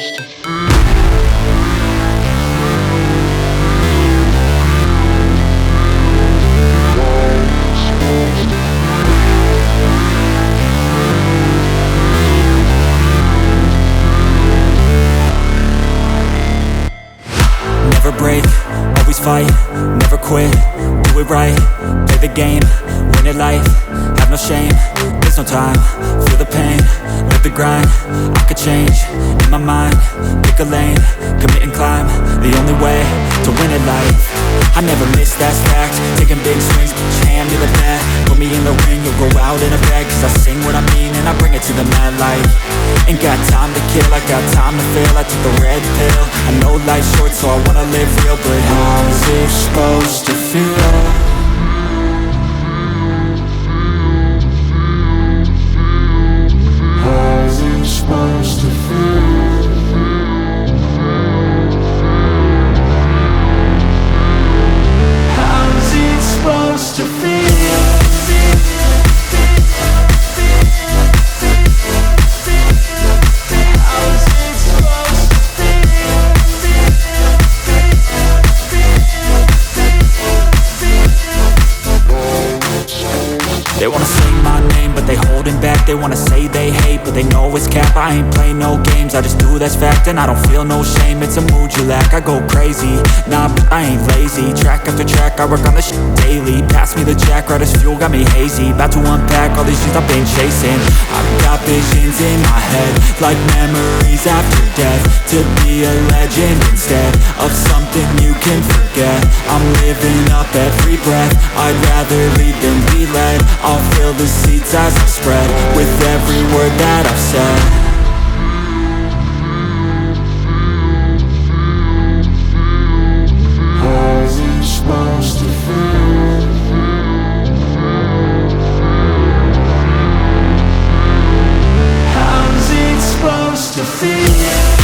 Never break, always fight, never quit, do it right, play the game, win it life, have no shame, there's no time, feel the pain, live the grind, I could change, in my mind, pick a lane, commit and climb, the only way to win it life. I never miss, that's fact, taking big swings, hand me the bat, put me in the ring, you'll go out in a bag, cause I sing what I mean and I bring it to the mad light. Ain't got time to kill, I got time to feel, I took the red pill, I know life's short so I wanna live real, but how's it supposed to feel? How's it supposed to feel? How's it supposed to feel? They wanna say my name, but they holding back. They wanna say they hate, but they know it's cap. I ain't play no games, I just do that's fact. And I don't feel no shame, it's a mood you lack. I go crazy, nah, but I ain't lazy. Track after track, I work on this shit daily. Pass me the jack, right as fuel, got me hazy. About to unpack all these things I've been chasing. I've got visions in my head, like memories after death. To be a legend instead of something you can forget. I'm living up every breath, I'd rather lead than be led. I'll fill the seats as I spread with every word that I've said. How's it supposed to feel? How's it supposed to feel?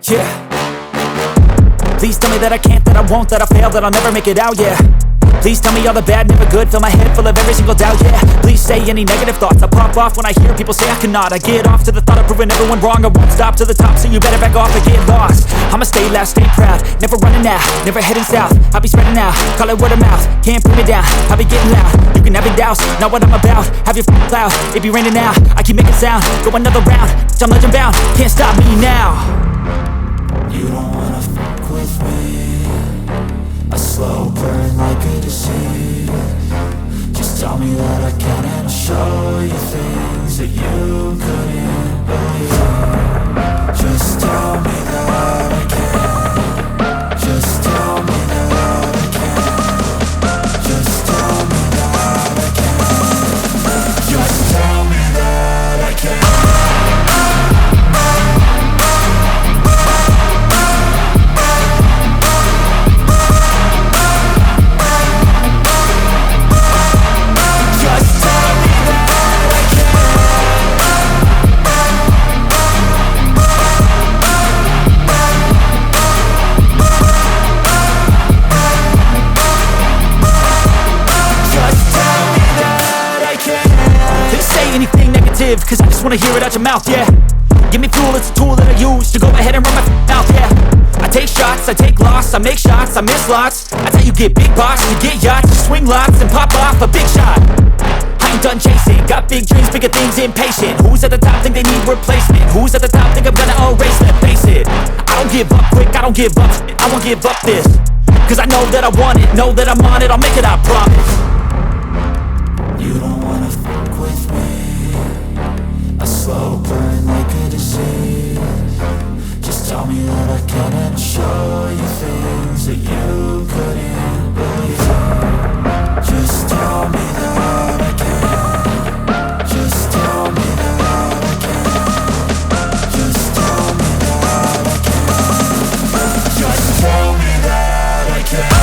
yeah. Please tell me that I can't, that I won't, that I fail, that I'll never make it out, yeah. Please tell me all the bad, never good, fill my head full of every single doubt, yeah. Please say any negative thoughts, I pop off when I hear people say I cannot. I get off to the thought of proving everyone wrong, I won't stop to the top, so you better back off and get lost. I'ma stay loud, stay proud, never running out, never heading south. I'll be spreading out, call it word of mouth, can't put me down, I'll be getting loud. You can have your doubts, not what I'm about, have your cloud, it be raining now, I keep making sound, go another round, I'm legend bound, can't stop me now. You don't wanna fuck with me, a slow burn like a disease. Just tell me that I can and I'll show you things that you couldn't believe. Just tell me that I can. Just tell me that I can. Just tell me that I can. Just tell me that I can. Cause I just wanna hear it out your mouth, yeah. Give me fuel, it's a tool that I use to go ahead and run my mouth, yeah. I take shots, I take loss, I make shots, I miss lots. That's how you get big boss, you get yachts, you swing lots and pop off a big shot. I ain't done chasing, got big dreams, bigger things, impatient. Who's at the top think they need replacement? Who's at the top think I'm gonna erase them? Face it, I don't give up quick, I don't give up shit, I won't give up this. Cause I know that I want it, know that I'm on it, I'll make it, I promise. You don't wanna fuck with me, a slow burn like a disease. Just tell me that I can and I'll show you things that you couldn't believe. Just tell me that I can. Just tell me that I can. Just tell me that I can. Just tell me that I can.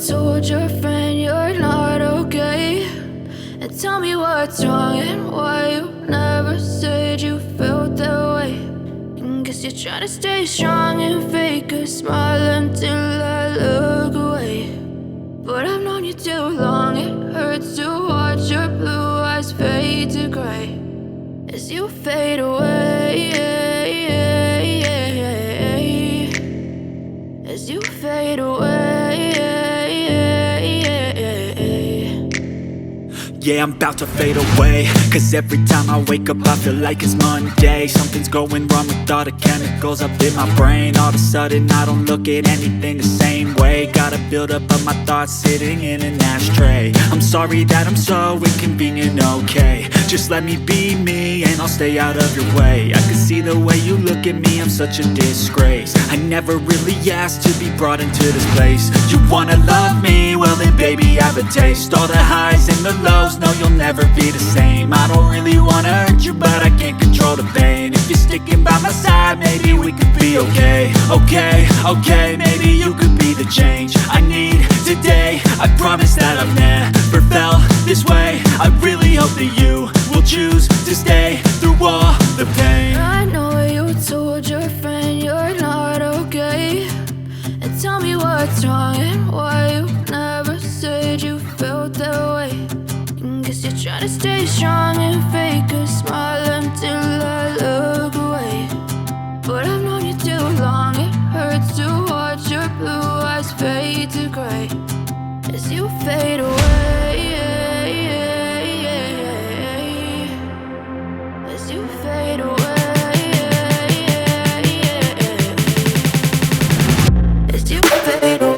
told your friend you're not okay, and tell me what's wrong and why you never said you felt that way. And guess you're trying to stay strong and fake a smile until I look away. But I've known you too long, it hurts to watch your blue eyes fade to gray as you fade away, as you fade away. Yeah, I'm about to fade away, cause every time I wake up I feel like it's Monday. Something's going wrong with all the chemicals up in my brain. All of a sudden I don't look at anything the same way. Gotta build up of my thoughts sitting in an ashtray. I'm sorry that I'm so inconvenient, okay. Just let me be me and I'll stay out of your way. I can see the way you look at me, I'm such a disgrace. I never really asked to be brought into this place. You wanna love me? Well then baby I have a taste. All the highs and the lows, no you'll never be the same. I don't really wanna hurt you but I can't control the pain. If you're sticking by my side maybe we could be okay. Okay, maybe you could be the change I need today. I promise that I've never felt this way. I really hope that you will choose to stay through all the pain. I know you told your friend you're not okay, and tell me what's wrong and why you never said you felt that way. And guess you're trying to stay strong and fake a smile until I look away. But I've known you too long, it hurts to watch your blue eyes fade to gray as you fade away, as you fade away, as you fade away.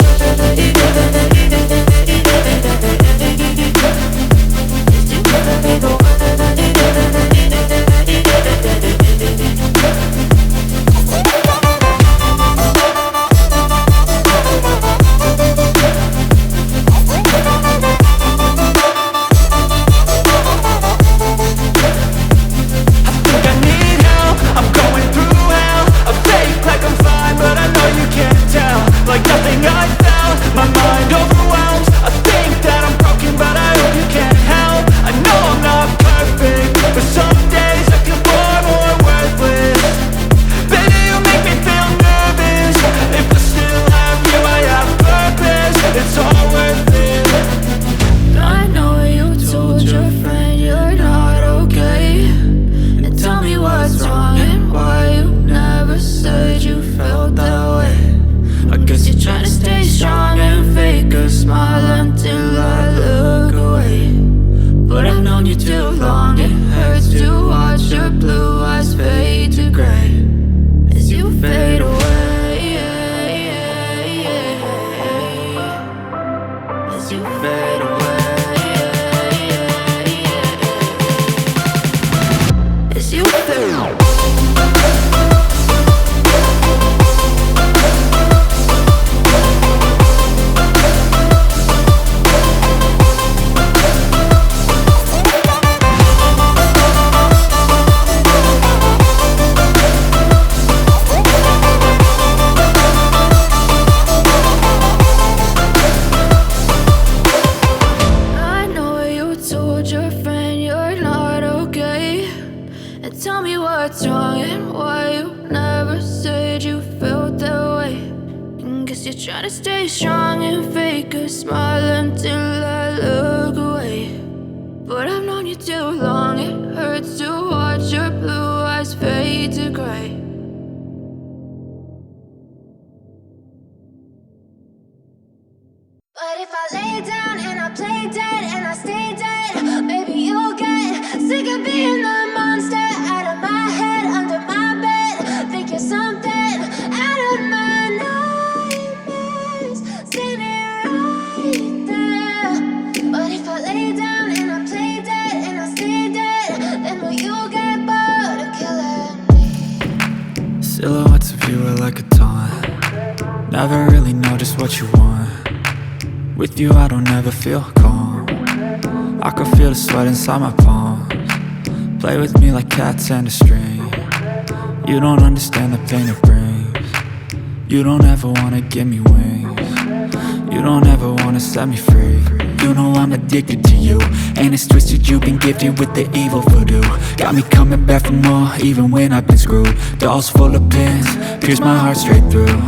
Try to stay strong and fake a smile until I look away. But I've known you too long, it hurts to watch your blue eyes fade to gray. But if I lay down and I play dead and I stay dead, maybe you'll get sick of being the monster out of my head, under my bed. Think you're something out of my nightmares, standing right there. But if I lay down and I play dead and I stay dead, then will you get bored of killing me? Silhouettes of you are like a taunt. Never really know just what you want. With you I don't ever feel calm. I can feel the sweat inside my palms. Play with me like cats and a string. You don't understand the pain it brings. You don't ever wanna give me wings. You don't ever wanna wanna set me free. You know I'm addicted to you, and it's twisted, you've been gifted with the evil voodoo. Got me coming back for more, even when I've been screwed. Dolls full of pins, pierce my heart straight through.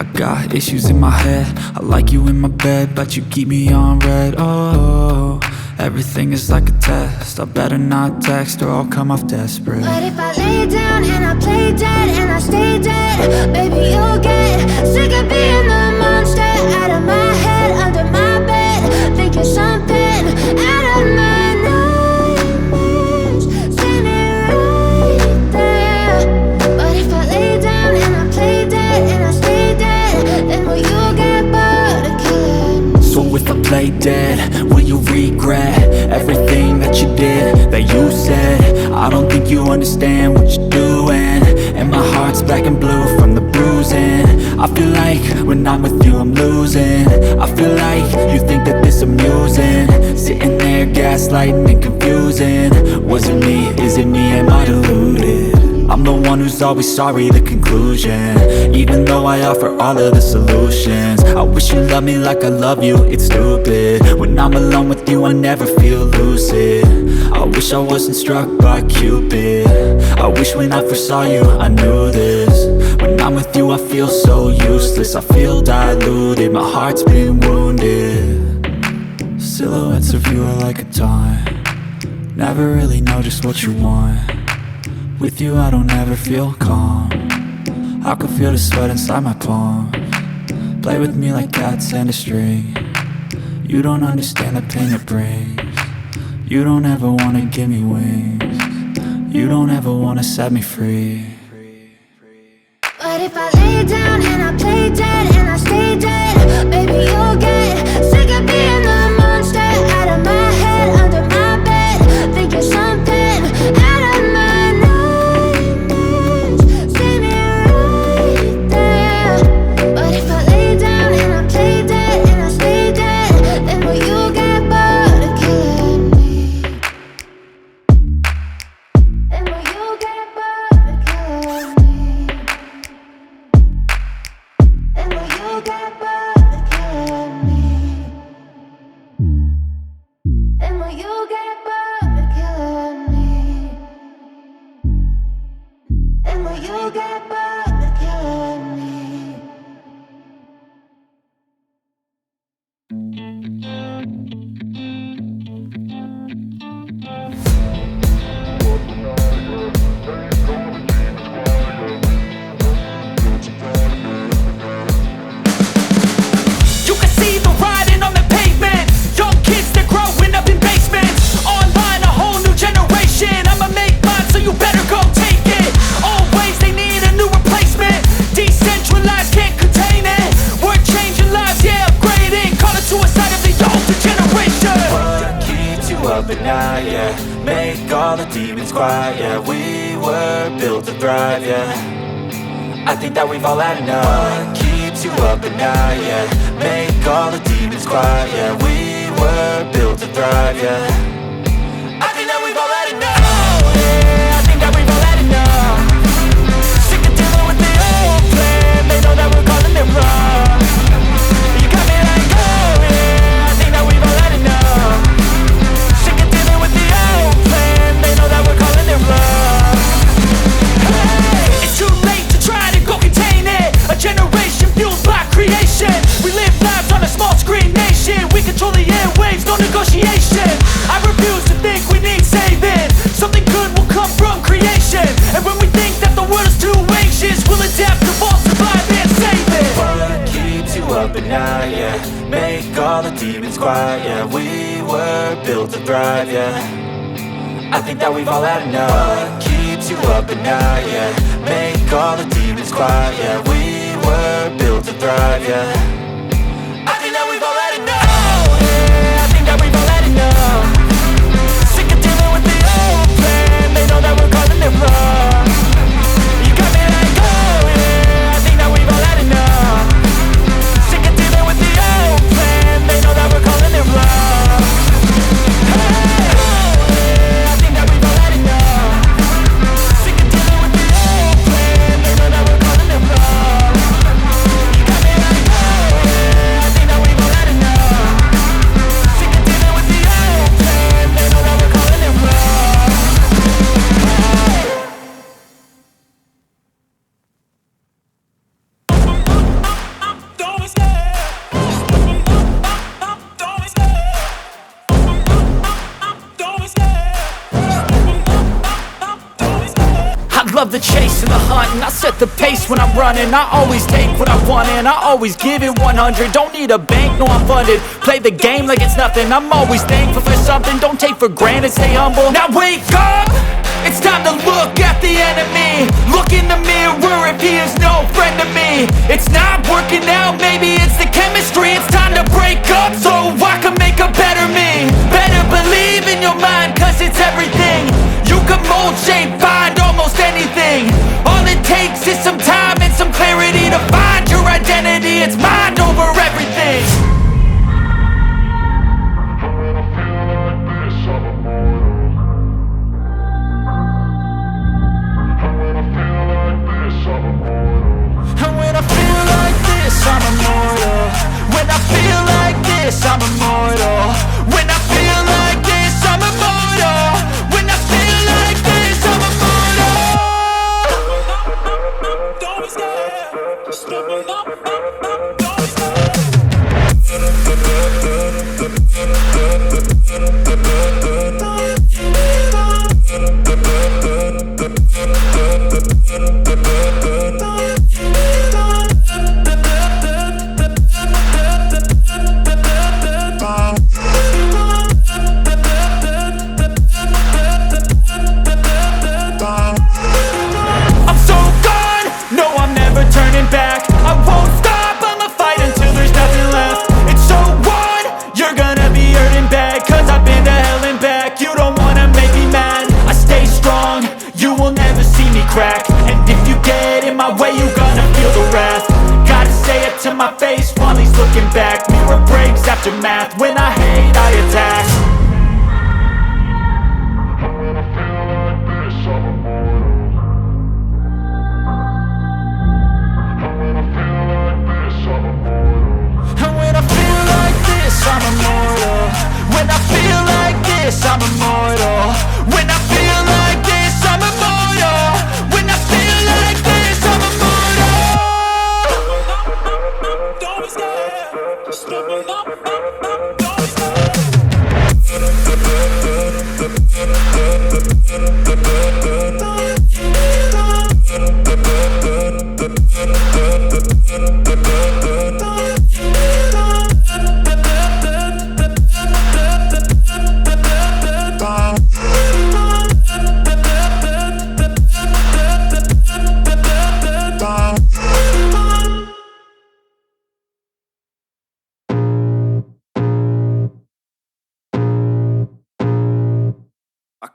I got issues in my head, I like you in my bed, but you keep me on red. Oh, everything is like a test, I better not text or I'll come off desperate. But if I lay down and I play dead and I stay dead, baby, you'll get sick of being the monster out of my head, under my bed. Think you're something out of my nightmares, standing right there. But if I lay down and I play dead and I stay dead, then will you get bored of killing me? So if I play dead, will you regret everything that you did, that you said? I don't think you understand what you're doing, and my heart's black and blue from the bruising. I feel like when I'm with you I'm losing. I feel like you think that this amusing, sitting there gaslighting and confusing. Was it me? Is it me? Am I deluded? I'm the one who's always sorry, the conclusion, even though I offer all of the solutions. I wish you loved me like I love you, it's stupid. When I'm alone with you I never feel lucid. I wish I wasn't struck by Cupid. I wish when I first saw you I knew this. When I'm with you I feel so useless, I feel diluted, my heart's been wounded. Silhouettes of you are like a taunt, never really know just what you want. With you I don't ever feel calm, I can feel the sweat inside my palm. Play with me like cats and a string, you don't understand the pain it brings. You don't ever wanna give me wings, you don't ever wanna set me free. But if I lay down and I play dead and I stay dead, baby, you'll get sick of being the monster out of my head, under my bed. Think you're something out of my nightmares, standing right there. But if I lay down and I play dead and I stay dead, then will you get bored of killing me? Then will you get bored of killing me? And will you get bored of killing me? And will you get bored of killing me? And will you get bored of killing me? You can see the writing on the pavement, young kids, they're growing up in basements. Online, a whole new generation, I'ma make mine so you better go take it. Always they need a new replacement, decentralized, can't contain it. We're changing lives, yeah, upgrading, call it suicide of the older generation. What keeps you up at night, yeah, make all the demons quiet, yeah. We were built to thrive, yeah, I think that we've all had enough. What keeps you up at night, yeah, make all the demons quiet, yeah. We were built to thrive, yeah, I think that we've all had enough. Oh, yeah, I think that we've all had enough. Sick of dealing with the old plan, they know that we're calling it wrong. You got me like, oh yeah, I think that we've all had enough. Sick of dealing with the old plan, they know that we're calling it wrong. Hey, it's too late to try to go contain it. A generation fueled by creation. We live lives on a small screen nation. We control the airwaves, no negotiation. I refuse to think we need saving. Something good will come from creation. And when we think that the world is too anxious, we'll adapt, evolve, survive and save it. What keeps you up at night, yeah, make all the demons quiet, yeah. We were built to thrive, yeah, I think that we've all had enough. What keeps you up at night, yeah, make all the demons quiet, yeah. We were built to thrive, yeah, I think that we've all had enough. Oh, yeah, I think that we've all had enough. Sick of dealing with the old plan, they know that we're calling it wrong. You got me like, oh yeah, I think that we've all had enough. Sick of dealing with the old plan, they know that we're calling it wrong. Hey, oh yeah, I think that we've all had enough. Sick of dealing with the old plan, they know that we're calling it wrong. You got me like, oh love the chase and the hunt, and I set the pace when I'm running. I always take what I want and I always give it 100. Don't need a bank, no I'm funded. Play the game like it's nothing. I'm always thankful for something. Don't take for granted, stay humble. Now wake up! It's time to look at the enemy. Look in the mirror if he is no friend to me. It's not working out, maybe it's the chemistry. It's time to break up so I can make a better me. Better believe in your mind, cause it's everything. You can mold, shape, find almost anything. All it takes is some time and some clarity to find your identity. It's mind over everything. And when I feel like this, I'm immortal. When I feel like this, I'm immortal. When I feel like this, I'm immortal. When I feel like this, I'm immortal. Don't be scared. Just level up. Don't be scared. I'm so gone, no I'm never turning back. I won't stop, I'ma fight until there's nothing left. It's so on, you're gonna be hurting bad, cause I've been to hell and back. You don't wanna make me mad, I stay strong, you will never see me crack. And if you get in my way, you're gonna feel the wrath. Gotta say it to my face while he's looking back. Mirror breaks after math, when I hate I attack. And when I feel like this, I'm immortal. When I feel like this, I'm immortal. When I feel like this, I'm immortal. When I feel like this, I'm immortal. Don't be scared. Just level up. Don't be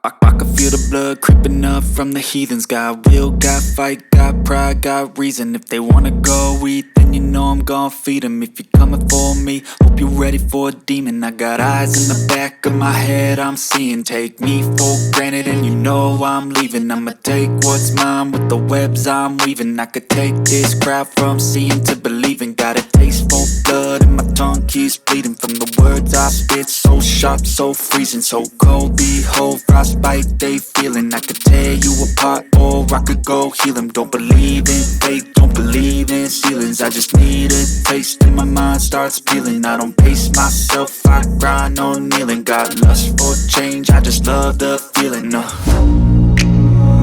I can feel the blood creeping up from the heathens. Got will, got fight, got pride, got reason. If they wanna go eat, then you know I'm gon' feed them. If you're coming for me, hope you're ready for a demon. I got eyes in the back of my head, I'm seeing. Take me for granted and you know I'm leaving. I'ma take what's mine with the webs I'm weaving. I could take this crowd from seeing to believing. Got a taste for blood and my tongue keeps bleeding. From the words I spit, so sharp, so freezing. So cold, behold, frostbite they feeling. I could tear you apart or I could go heal them. Don't believe in fate, don't believe in ceilings. I just need a taste and my mind starts peeling. I don't pace myself, I grind on kneeling. Got lust for change, I just love the feeling.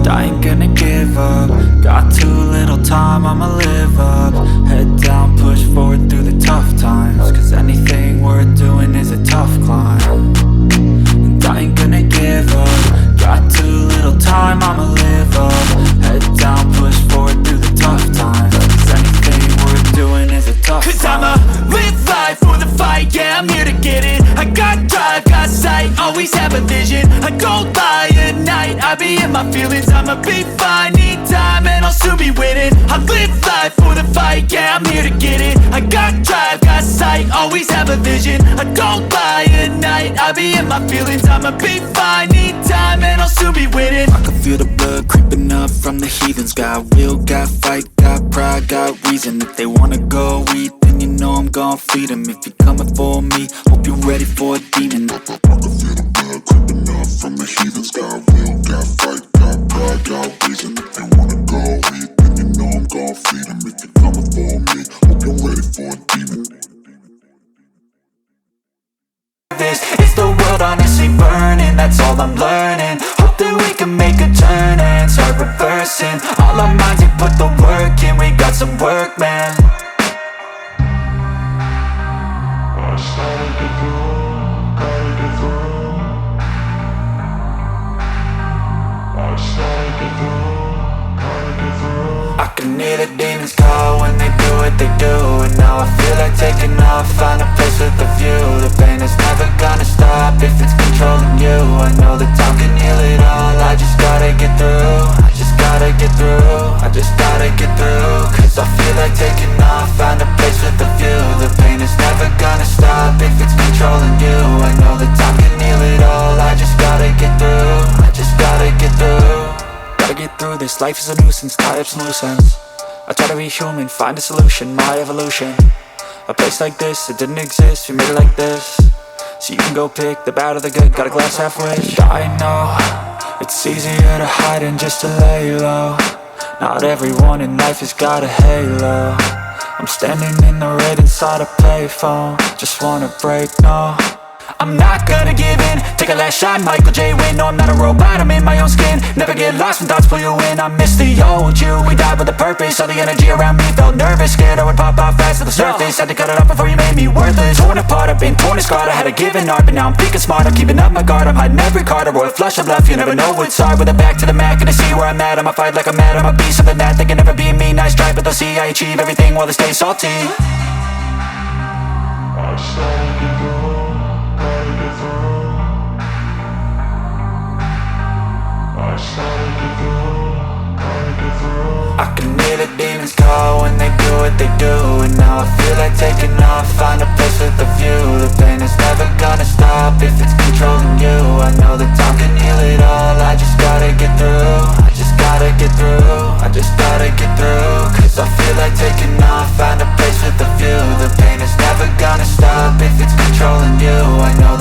I ain't gonna give up. Got too little time, I'ma live up. Head down, push forward through the tough times. Cause anything worth doing is a tough climb. And I ain't gonna give up. Got too little time, I'ma live up. Head down, push forward through the tough times. Cause anything worth doing is a tough climb. Cause I'ma live life for the fight, yeah I'm here to get it. I got drive, got sight, always have a vision. I don't lie at night, I be in my feelings. I'ma be fine, need time and I'll soon be winning. I live life for the fight, yeah I'm here to get it. I got drive, got sight, always have a vision. I don't lie at night, I be in my feelings. I'ma be fine, need time and I'll soon be winning. I can feel the blood creeping up from the heathens. Got will, got fight, got pride, got reason. If they wanna go eat, then you know I'm gon' feed them. If you're coming for me, hope you're ready for a demon. I can feel the blood creeping up from the heathens. Got will, got fight, got pride, got reason. If they wanna go eat, then you know I'm gon' feed them. If you're coming for me, hope you're ready for a demon. Is the world honestly burning? That's all I'm learning. Hope that we can make a turn and start reversing. comparison. All our minds, they put the work in. We got some work, man. I just gotta get through, gotta get through. I just gotta get through, gotta get through. I can hear the demons call when they do what they do. And now I feel like taking off, find a place with a view. The pain is never gonna stop if it's controlling you. I know that time can heal it all. I just gotta get through, I just gotta get through, I just gotta get through. Cause I feel like taking off, find a place with a view. The pain is never gonna stop if it's controlling you. I know that time can heal it all. I just gotta get through, I just gotta get through. Gotta get through this, life is a nuisance, tie up some loose ends. I try to be human, find a solution, my evolution. A place like this, it didn't exist, we made it like this. So you can go pick the bad or the good, got a glass half wish. I know, it's easier to hide than just to lay low. Not everyone in life has got a halo. I'm standing in the red inside a payphone. Just wanna break, no, I'm not gonna give in. Take a last shot, Michael J. Win. No, I'm not a robot, I'm in my own skin. Never get lost when thoughts pull you in. I miss the old you, we died with a purpose. All the energy around me felt nervous. Scared I would pop out fast to the surface. Had to cut it off before you made me worthless. Torn apart, I've been torn and scarred. I had a given art, but now I'm thinking smart. I'm keeping up my guard, I'm hiding every card. A royal flush of love, you never know what's hard. With a back to the mat, gonna see where I'm at. I'ma fight like I'm mad, I'ma be something that they can never be me. Nice try, but they'll see I achieve everything while they stay salty. I just gotta get through, gotta get through. I just gotta get through, gotta get through. I can hear the demons call when they do what they do. And now I feel like taking off, find a place with a view. The pain is never gonna stop if it's controlling you. I know that time can heal it all. I just gotta get through, I just gotta get through, I just gotta get through. Cause I feel like taking off, find a place with a view. The pain is never gonna stop if it's controlling you. I know